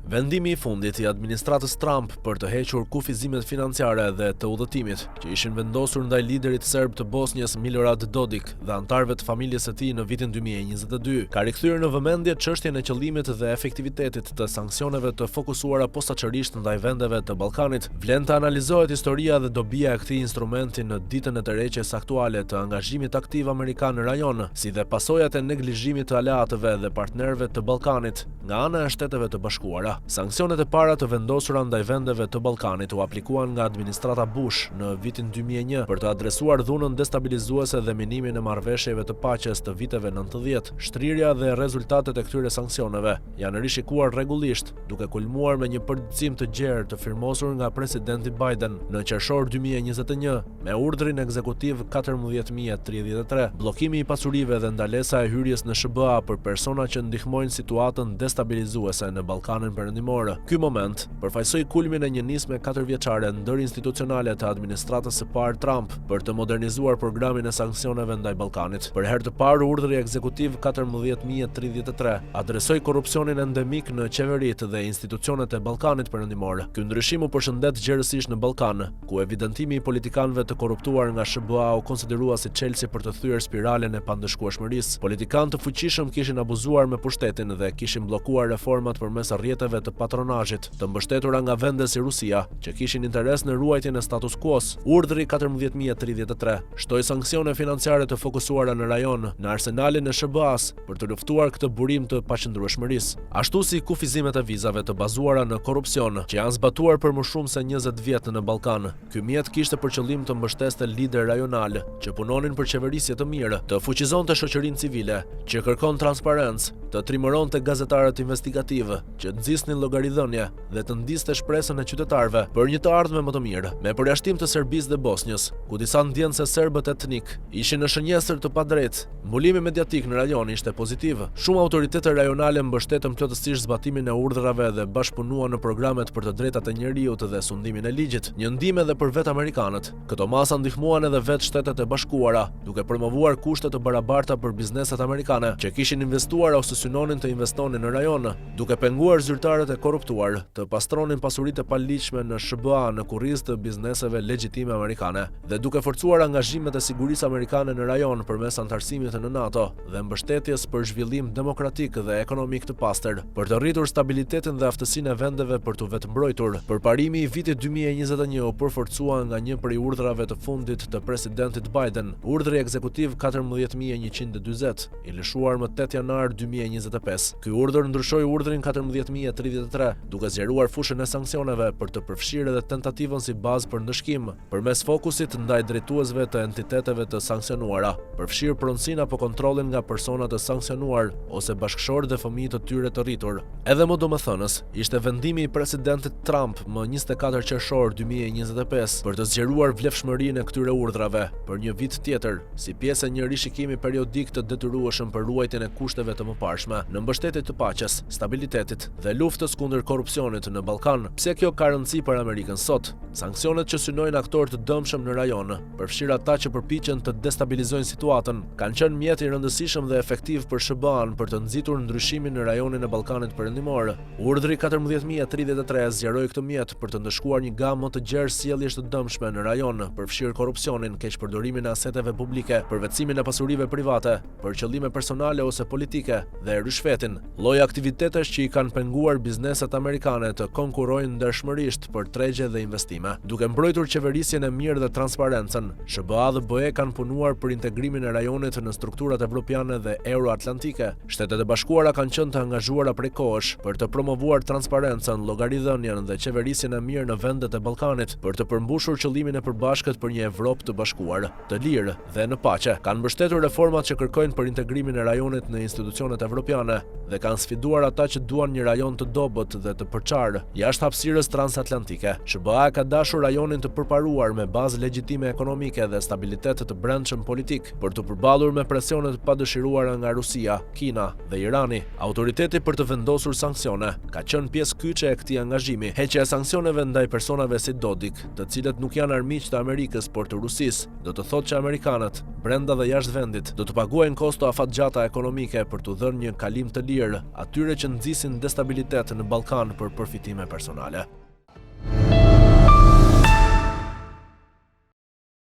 Vendimi i fundit i administratës Trump për të hequr kufizimet financiare dhe të udhëtimit që ishin vendosur ndaj liderit serb të Bosnjës Milorad Dodik dhe antarëve të familjes së tij në vitin 2022 ka rikthyer në vëmendje çështjen e qëllimit dhe efektivitetit të sanksioneve të fokusuara posaçërisht ndaj vendeve të Ballkanit. Vlen të analizohet historia dhe dobia e këtij instrumenti në ditën e tërheqjes aktuale të angazhimit aktiv amerikan në rajon, si dhe pasojat e neglizhimit të aleatëve dhe partnerëve të Ballkanit nga ana e Shteteve të Bashkuara. Sanksionet e para të vendosura ndaj vendeve të Ballkanit u aplikuan nga administrata Bush në vitin 2001 për të adresuar dhunën destabilizuese dhe minimin e marrëveshjeve të paqes të viteve 90. Shtrirja dhe rezultatet e këtyre sanksioneve janë rishikuar rregullisht, duke kulmuar me një përditësim të gjerë të firmosur nga presidenti Biden në qershor 2021 me urdhrin ekzekutiv 14033, bllokimi i pasurive dhe ndalesa e hyrjes në SBA për persona që ndihmojnë situatën destabilizuese në Ballkanin Perëndimor. Ky moment përfaqësoi kulmin e një nisme 4-vjeçare ndërinstitucionale të administratës së parë Trump për të modernizuar programin e sanksioneve ndaj Ballkanit. Për herë të parë, urdhri ekzekutiv 14033 adresoi korrupsionin endemik në qeveritë dhe institucionet e Ballkanit Perëndimor. Ky ndryshim u përshëndet gjerësisht në Ballkan, ku evidentimi i politikanëve të korruptuar nga SBA u konsiderua si çelësi për të thyer spiralen e pandëshkueshmërisë. Politikanë të fuqishëm kishin abuzuar me pushtetin dhe kishin bllokuar reformat përmes rrjeteve të patronazhit, të mbështetura nga vende si Rusia, që kishin interes në ruajtjen e status quo-s. Urdhri 14033 shtoi sanksione financiare të fokusuara në rajon në arsenalin e SBA-s për të luftuar këtë burim të paqëndrueshmërisë, ashtu si kufizimet e vizave të bazuara në korrupsion që janë zbatuar për më shumë se 20 vjet në Ballkan. Ky mjet kishte për qëllim të mbështeste lider rajonal që punonin për qeverisje të mirë, të fuqizonte shoqërinë civile, që kërkon transparencë, të trimëronte gazetarët investigativ, që nxisnin llogaridhënie dhe të ndiste shpresën e qytetarëve për një të ardhme më të mirë. Me përjashtim të Serbisë dhe Bosnjës, ku disa ndjenë se serbët etnik ishin në shënjesër të padrejtë, mbulimi mediatik në rajon ishte pozitiv. Shumë autoritete rajonale mbështetën plotësisht zbatimin e urdhrave dhe bashkëpunuan në programet për të drejtat e njerëzit dhe sundimin e ligjit, një ndihmë edhe për vetë amerikanët. Këto masa ndihmuan edhe vetë Shtetet e Bashkuara, duke promovuar kushte të barabarta për bizneset amerikane që kishin investuar ose synonin të investonin në rajon, duke penguar zyrtarët e korruptuar të pastronin pasuritë e paligjshme në SBA në kurrizë të bizneseve legjitime amerikane dhe duke forcuar angazhimet e sigurisë amerikane në rajon përmes antarësimit në NATO dhe mbështetjes për zhvillim demokratik dhe ekonomik të pastër, për të rritur stabilitetin dhe aftësinë e vendeve për të vetëmbrojtur. Përparimi i vitit 2021 u përforcua nga një prej urdhrave të fundit të presidentit Biden, urdhri ekzekutiv 14140, i lëshuar më 8 janar 2025. Ky urdhër ndryshoi urdhrin 14033, duke zgjeruar fushën e sanksioneve për të përfshirë edhe tentativën si bazë për ndëshkim, përmes fokusit ndaj drejtuesve të entiteteve të sanksionuara, përfshirë pronësinë apo kontrollin nga personat të sanksionuar ose bashkëshortë dhe fëmijët të tyre të rritur. Edhe më domethënës, ishte vendimi i presidentit Trump më 24 qershor 2025 për të zgjeruar vlefshmërinë e këtyre urdhrave për një vit tjetër, si pjesë e një rishikimi periodik të detyrueshëm për ruajtjen e kushteve të mëparshme në mbështetje të paqes, stabilitetit dhe luftës kundër korrupsionit në Ballkan. Pse kjo ka rëndësi për Amerikën sot? Sanksionet që synojnë aktorë të dëmshëm në rajon, përfshirë ata që përpiqen të destabilizojnë situatën, kanë qenë mjet i rëndësishëm dhe efektiv për SBA-n për të nxitur ndryshimin në rajonin e Ballkanit Perëndimor. Urdhri 14033 zgjeroi këtë mjet për të ndëshkuar një gamë më të gjerë sjelljesh të dëmshme në rajon, përfshirë korrupsionin, keqpërdorimin e aseteve publike, përvetësimin e pasurive private për qëllime personale ose politike dhe rishfetin, lloj aktivitetesh që i kanë penguar bizneset amerikane të konkurrojnë ndershmërisht për tregje dhe investime. Duke mbrojtur qeverisjen e mirë dhe transparencën, SBA dhe BE kanë punuar për integrimin e rajonit në strukturat evropiane dhe euroatlantike. Shtetet e Bashkuara kanë qenë të angazhuara prej kohësh për të promovuar transparencën, llogaridhënien dhe qeverisjen e mirë në vendet e Ballkanit, për të përmbushur qëllimin e përbashkët për një Evropë të bashkuar, të lirë dhe në paqe. Kanë mbështetur reformat që kërkojnë për integrimin e rajonit në institucionet evropiane dhe kanë sfiduar ata që duan një rajon të dobët dhe të përçarë jashtë hapësirës transatlantike. SBA ka dashur rajonin të përparuar me bazë legjitime ekonomike dhe stabilitet të brendshëm politik për të përballur me presionet padëshiruara nga Rusia, Kina dhe Irani. Autoriteti për të vendosur sanksione ka qenë pjesë kyçe e këtij angazhimi. Heqja e sanksioneve ndaj personave si Dodik, të cilët nuk janë armiq të Amerikës por të Rusisë, do të thotë që amerikanët, brenda dhe jashtë vendit, do të paguajnë kosto afatgjata ekonomike për të dhënë një kalim të lirë atyre që nxisin destabilitet qytet në Ballkan për përfitime personale.